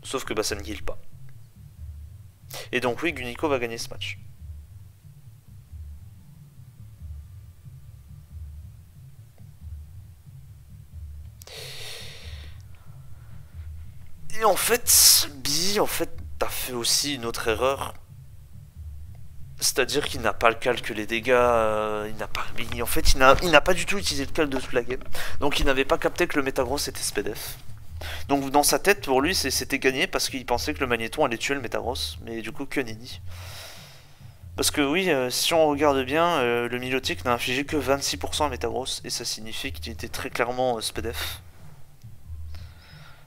Sauf que bah, ça ne heal pas. Et donc oui, Guniko va gagner ce match. Et en fait, Bee, t'as fait aussi une autre erreur. C'est-à-dire qu'il n'a pas le calque les dégâts, en fait, il n'a pas du tout utilisé le calque de toute la game. Donc il n'avait pas capté que le Metagross était SPDF. Donc dans sa tête, pour lui, c'était gagné parce qu'il pensait que le Magnéton allait tuer le Metagross. Mais du coup, que nenni. Parce que oui, si on regarde bien, le Milotic n'a infligé que 26% à Metagross. Et ça signifie qu'il était très clairement SPDF.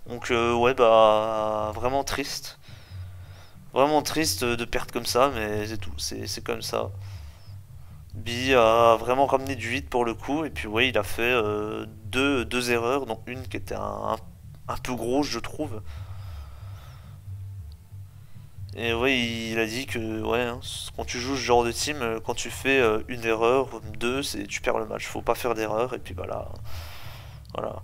Donc ouais, bah vraiment triste. Vraiment triste de perdre comme ça, mais c'est tout, c'est comme ça. Bi a vraiment ramené du vide pour le coup, et puis ouais, il a fait deux erreurs, dont une qui était un peu grosse, je trouve. Et ouais, il a dit que ouais, hein, quand tu joues ce genre de team, quand tu fais une erreur, deux, c'est tu perds le match. Faut pas faire d'erreur, et puis voilà, voilà.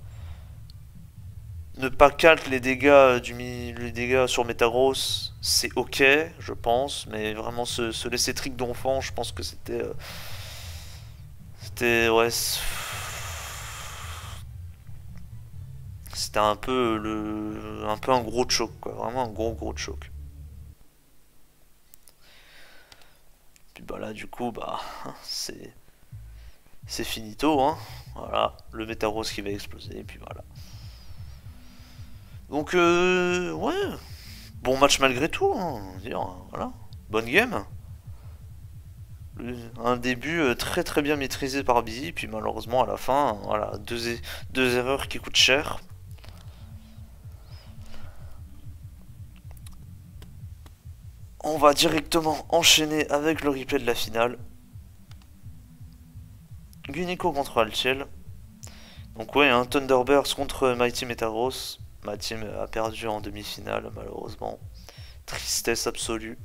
Ne pas calque les dégâts les dégâts sur Metagross, c'est ok, je pense, mais vraiment se laisser trick d'enfant, je pense que c'était ouais, c'était un peu un gros choc quoi, vraiment un gros choc. Puis bah là du coup bah c'est finito hein. Voilà, le Metagross qui va exploser et puis voilà. Donc ouais, bon match malgré tout, hein, on va dire, voilà. Bonne game. Un début très bien maîtrisé par Busy, puis malheureusement à la fin, voilà, deux erreurs qui coûtent cher. On va directement enchaîner avec le replay de la finale. Gunico contre Altiel. Donc ouais, un Thunderburst contre Mighty Metagross. Ma team a perdu en demi-finale malheureusement. Tristesse absolue.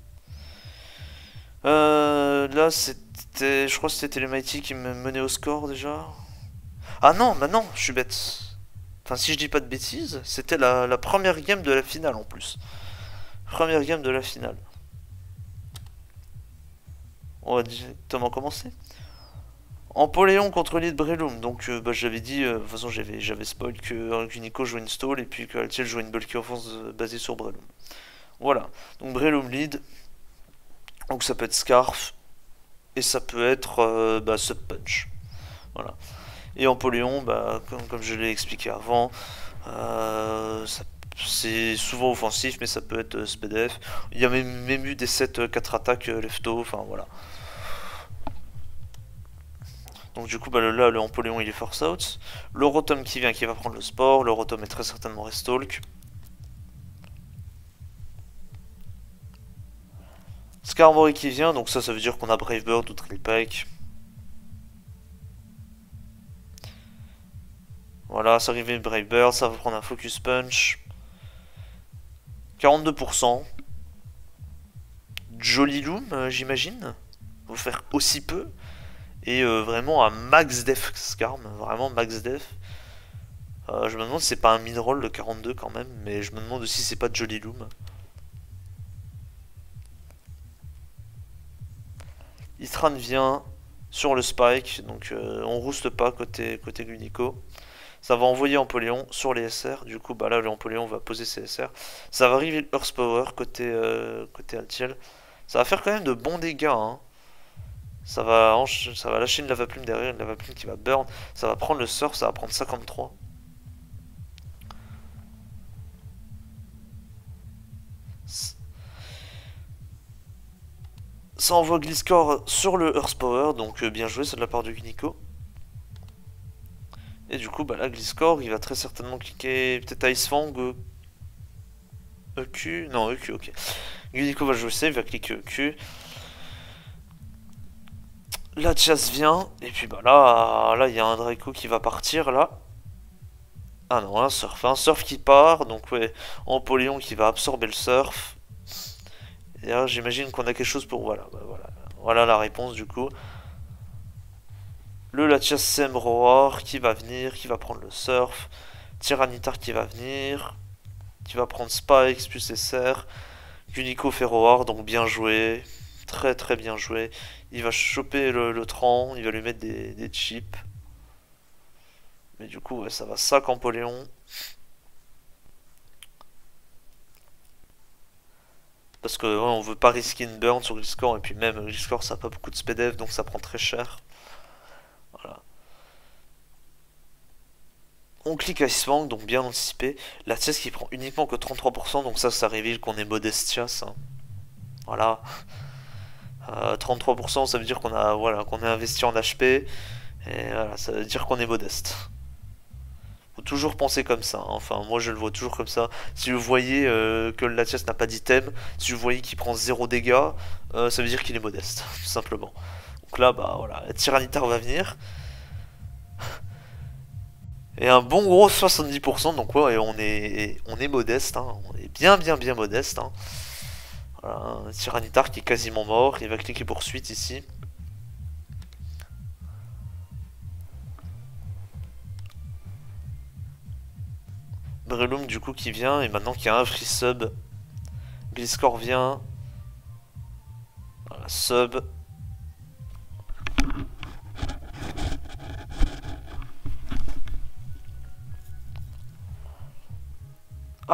Là c'était, je crois que c'était les Mighty qui me menaient au score déjà. Ah non, bah non, je suis bête. Enfin si je dis pas de bêtises, c'était la première game de la finale en plus. Première game de la finale. On va directement commencer. Empoléon contre Lead Breloom. Donc bah, j'avais dit, de toute façon j'avais spoil que Unico jouait une stall et puis que Altiel jouait une bulky offense basée sur Breloom. Voilà. Donc Breloom lead. Donc ça peut être Scarf. Et ça peut être bah, Sub Punch. Voilà. Et Empoléon, bah, comme je l'ai expliqué avant, c'est souvent offensif, mais ça peut être SPDF. Il y a même eu des sets 4 attaques lefto, enfin voilà. Donc du coup, bah, là, le Empoléon il est force out. Le Rotom qui vient, qui va prendre le sport. Le Rotom est très certainement Restalk. Skarmory qui vient, donc ça veut dire qu'on a Brave Bird ou Trillpike. Voilà, ça arrive Brave Bird, ça va prendre un Focus Punch. 42%. Joli Loom, j'imagine. Faut faire aussi peu. Et vraiment un max def Skarm, vraiment max def. Je me demande si c'est pas un min-roll de 42 quand même, mais je me demande aussi si c'est pas Jolly Loom. Itran vient sur le spike, donc on rouste pas côté Gunico. Ça va envoyer Empoléon sur les SR, du coup bah là le Empoléon va poser ses SR. Ça va arriver Earth Power côté Altiel. Ça va faire quand même de bons dégâts, hein. Ça va lâcher une lava plume derrière, une lava plume qui va burn. Ça va prendre le surf, ça va prendre 53. Ça envoie Gliscor sur le Earth Power, donc bien joué, c'est de la part de Gunico. Et du coup, bah là, Gliscor, il va très certainement cliquer peut-être Ice Fang, EQ, non EQ, ok. Gunico va jouer ça, il va cliquer EQ. La chasse vient, et puis bah là, il y a un Draco qui va partir là. Ah non, un surf qui part, donc ouais, Empoléon qui va absorber le surf. Et là, j'imagine qu'on a quelque chose pour, voilà, bah, voilà la réponse du coup. Le Latias Sem Roar qui va venir, qui va prendre le surf. Tyranitar qui va venir, qui va prendre Spikes plus SR. Gunico fait Roar, donc bien joué. Très bien joué. Il va choper le Tran, il va lui mettre des chips. Mais du coup, ouais, ça va sac Empoléon. Parce que ouais, on veut pas risquer une burn sur Gliscor. Et puis même Gliscor ça a pas beaucoup de SPDF, donc ça prend très cher. Voilà. On clique à Fang, donc bien anticipé. La Tias qui prend uniquement que 33%, donc ça révèle qu'on est Modestias. Hein. Voilà. 33%, ça veut dire qu'on a, voilà, qu'on est investi en HP. Et voilà, ça veut dire qu'on est modeste. toujours penser comme ça, hein. Enfin, moi je le vois toujours comme ça. Si vous voyez que le Latias n'a pas d'item, si vous voyez qu'il prend 0 dégâts, ça veut dire qu'il est modeste, tout simplement. Donc là, bah voilà, Tyranitar va venir. Et un bon gros 70%, donc ouais, on est modeste, hein. On est bien modeste, hein. Voilà, un Tyranitar qui est quasiment mort, il va cliquer poursuite ici. Breloom du coup qui vient, et maintenant qu'il y a un free sub, Gliscor vient. Voilà, sub.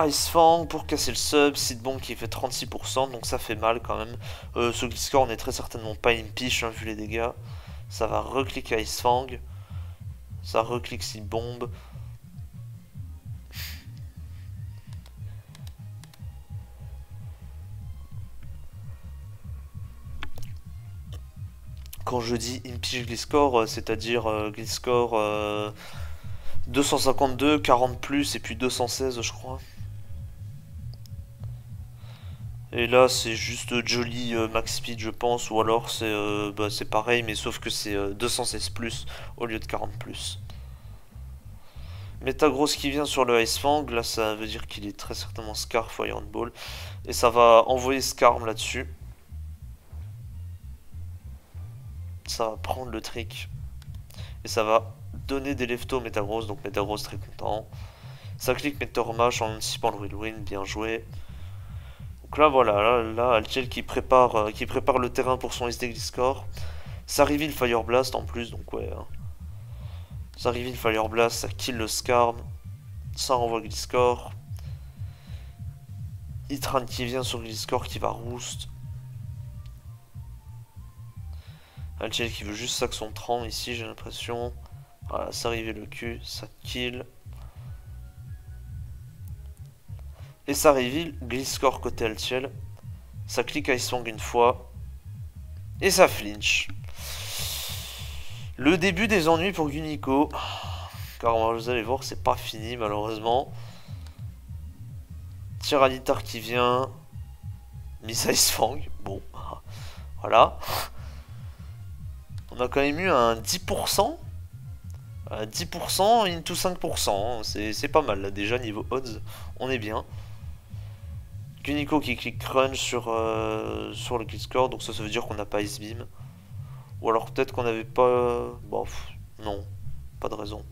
Ice Fang pour casser le sub, Seedbomb qui fait 36%, donc ça fait mal quand même. Ce Gliscor n'est très certainement pas une piche, hein, vu les dégâts. Ça va recliquer Ice Fang. Ça reclique Seedbomb. Quand je dis Impish Gliscor, c'est-à-dire Gliscor 252, 40 plus et puis 216 je crois. Et là c'est juste Jolly max speed je pense, ou alors c'est pareil mais sauf que c'est 216 plus au lieu de 40 plus. Metagross qui vient sur le Ice Fang, là ça veut dire qu'il est très certainement Scarf ou Iron Ball. Et ça va envoyer Scarm là-dessus. Ça va prendre le trick. Et ça va donner des leftos au Metagross, donc Metagross très content. Ça clique Meteormash en anticipant le Whirlwind, bien joué. Donc là voilà, là Altiel qui prépare le terrain pour son SD Gliscor. Ça reveal Fire Blast en plus, donc ouais. Hein. Ça reveal Fire Blast, ça kill le Scarm. Ça renvoie Gliscor. Itran qui vient sur Gliscor qui va roost. Altiel qui veut juste sac son tran ici, j'ai l'impression. Voilà, ça reveal le cul, ça kill. Et ça reveal Gliscor côté Altiel. Ça clique Ice Fang une fois. Et ça flinch. Le début des ennuis pour Unico. Car vous allez voir, c'est pas fini malheureusement. Tyranitar qui vient. Miss Ice Fang. Bon. Voilà. On a quand même eu un 10%. 10% into 5%. C'est pas mal là déjà niveau odds. On est bien. Unico qui clique crunch sur le Gliscor. Donc ça veut dire qu'on n'a pas Ice Beam. Ou alors peut-être qu'on n'avait pas... Bon, non. Pas de raison.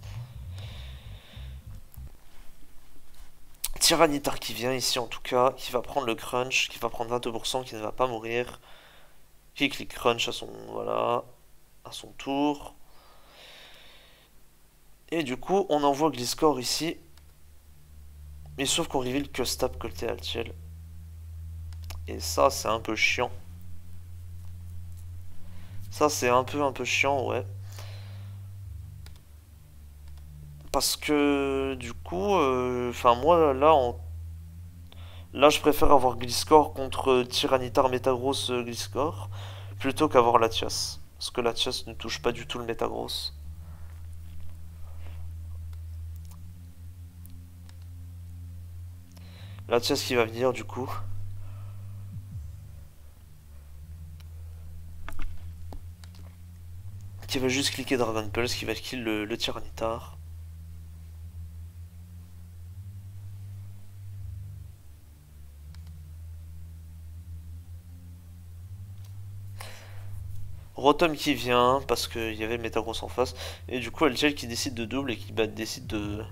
Tyranitar qui vient ici en tout cas, qui va prendre le crunch, qui va prendre 22%, qui ne va pas mourir. Qui clique crunch à son, voilà, à son tour. Et du coup, on envoie Gliscor ici. Mais sauf qu'on reveal que stab côté Altiel. Et ça, c'est un peu chiant. Ça, c'est un peu chiant, ouais. Parce que, du coup, enfin, moi, là, je préfère avoir Gliscor contre Tyranitar Metagross Gliscor plutôt qu'avoir Latias. Parce que Latias ne touche pas du tout le Metagross. Latias qui va venir, du coup. Qui va juste cliquer Dragon Pulse, qui va kill le Tyranitar. Rotom qui vient, parce qu'il y avait le Metagross en face. Et du coup, Altiel qui décide de double et qui décide de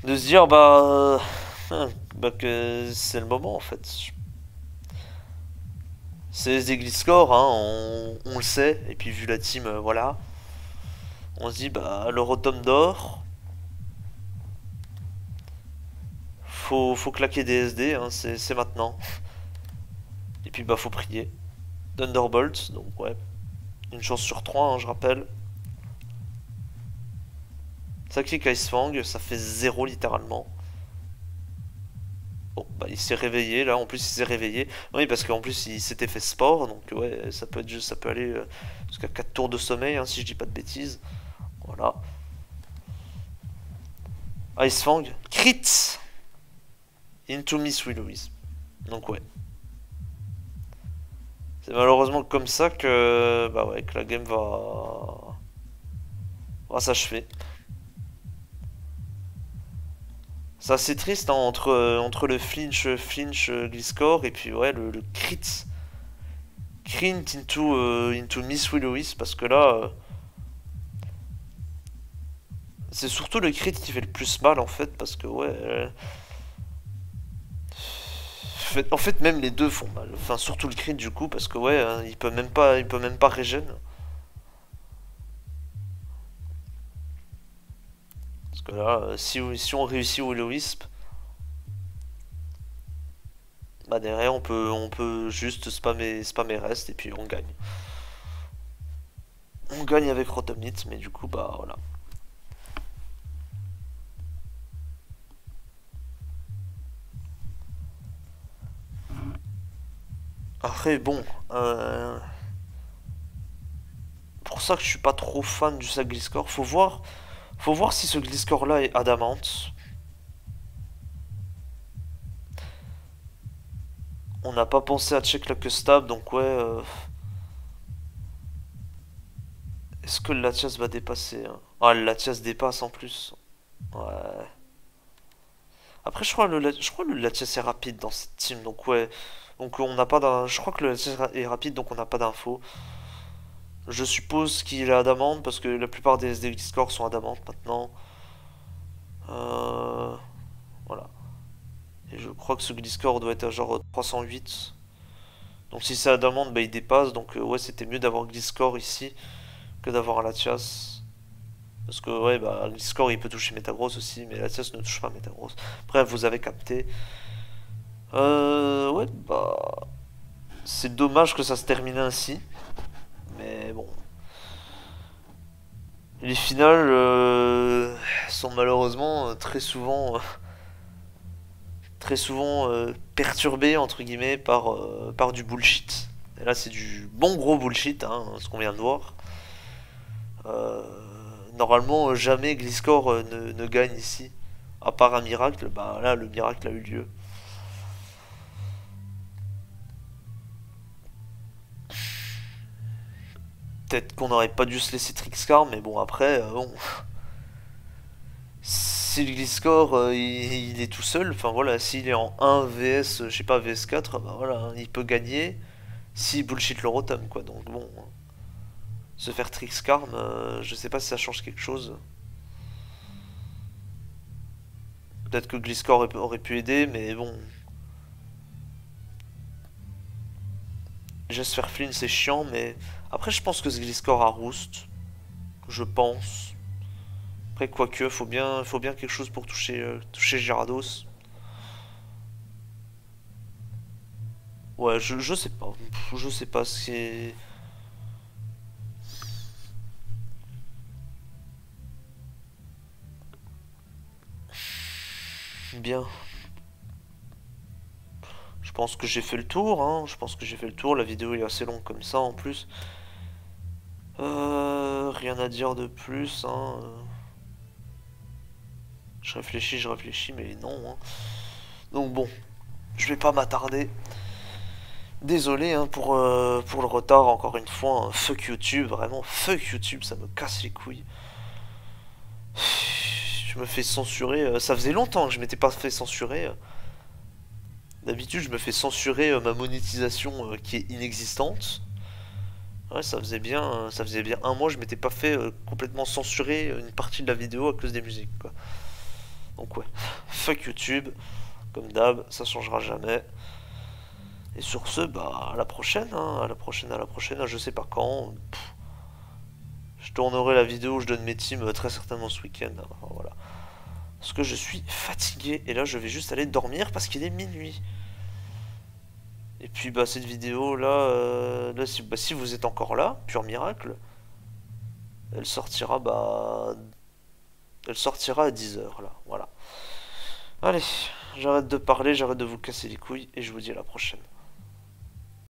se dire, que c'est le moment en fait. C'est des Gliscor, hein, on le sait. Et puis vu la team, voilà. On se dit, bah, le Rotom d'or. Faut claquer des SD, hein, c'est maintenant. Et puis, bah, faut prier. Thunderbolt, donc ouais. Une chance sur 3, hein, je rappelle. Ça clique Ice Fang, ça fait 0 littéralement. Bon, bah il s'est réveillé là, en plus il s'est réveillé. Oui, parce qu'en plus il s'était fait sport, donc ouais, ça peut aller jusqu'à 4 tours de sommeil, hein, si je dis pas de bêtises. Voilà. Ice Fang. Crit into Miss Willow-Wisp. Donc ouais. C'est malheureusement comme ça que, bah ouais, que la game va s'achever. C'est assez triste hein, entre le flinch Gliscor et puis ouais le crit into Miss Willow-Wisp parce que là c'est surtout le crit qui fait le plus mal en fait parce que ouais en fait même les deux font mal. Enfin surtout le crit du coup parce que ouais il peut même pas régène. Parce que là si on réussit Willow-Wisp bah derrière on peut juste spammer reste et puis on gagne. On gagne avec Rotomnit mais du coup bah voilà. Après, bon, pour ça que je suis pas trop fan du sac Gliscor. Faut voir si ce Gliscor là est adamant. On n'a pas pensé à check la stab, donc ouais. Est-ce que le Latias va dépasser hein? Ah, le Latias dépasse en plus. Ouais. Après, je crois que le Latias est rapide dans cette team, donc ouais. Donc on n'a pas d'un. Je crois que le Latias est rapide, donc on n'a pas d'infos. Je suppose qu'il est adamant parce que la plupart des SD Gliscor sont adamantes maintenant. Voilà. Et je crois que ce Gliscor doit être à genre 308. Donc si c'est adamant, bah il dépasse. Donc ouais, c'était mieux d'avoir Gliscor ici que d'avoir un Latias. Parce que ouais, bah Gliscor il peut toucher Metagross aussi, mais Latias ne touche pas Metagross. Bref, vous avez capté. Ouais, bah. C'est dommage que ça se termine ainsi. Mais bon. Les finales sont malheureusement très souvent perturbées entre guillemets par du bullshit. Et là c'est du bon gros bullshit, hein, ce qu'on vient de voir. Euh, Normalement jamais Gliscor ne gagne ici. À part un miracle, bah là le miracle a eu lieu. Peut-être qu'on n'aurait pas dû se laisser Trickscar, mais bon après, bon. Si le Gliscor il est tout seul, enfin voilà, s'il est en 1 vs, je sais pas, vs 4, bah voilà, hein, il peut gagner si bullshit le Rotom quoi. Donc bon, se faire Trickscarm, je sais pas si ça change quelque chose. Peut-être que Gliscor aurait pu aider, mais bon. Déjà se faire Flynn c'est chiant, mais après je pense que ce Gliscor a Roost. Je pense. Après quoique, faut bien quelque chose pour toucher Gyarados. Ouais, je sais pas. Je sais pas ce qui est. Bien. Je pense que j'ai fait le tour, hein. Je pense que j'ai fait le tour. La vidéo est assez longue comme ça en plus. Rien à dire de plus, hein. Je réfléchis, mais non, hein. Donc bon, je vais pas m'attarder. Désolé hein, pour le retard, encore une fois. Hein. Fuck YouTube, vraiment, fuck YouTube, ça me casse les couilles. Je me fais censurer. Ça faisait longtemps que je m'étais pas fait censurer. D'habitude, je me fais censurer ma monétisation qui est inexistante. Ouais, ça faisait bien un mois, je m'étais pas fait complètement censurer une partie de la vidéo à cause des musiques, quoi. Donc ouais, fuck YouTube, comme d'hab, ça changera jamais. Et sur ce, bah à la prochaine, hein, à la prochaine, je sais pas quand. Je tournerai la vidéo où je donne mes teams très certainement ce week-end. Enfin, voilà. Parce que je suis fatigué et là je vais juste aller dormir parce qu'il est minuit. Et puis bah cette vidéo là, si vous êtes encore là, pur miracle, elle sortira elle sortira à 10 h là, voilà. Allez, j'arrête de parler, j'arrête de vous casser les couilles et je vous dis à la prochaine.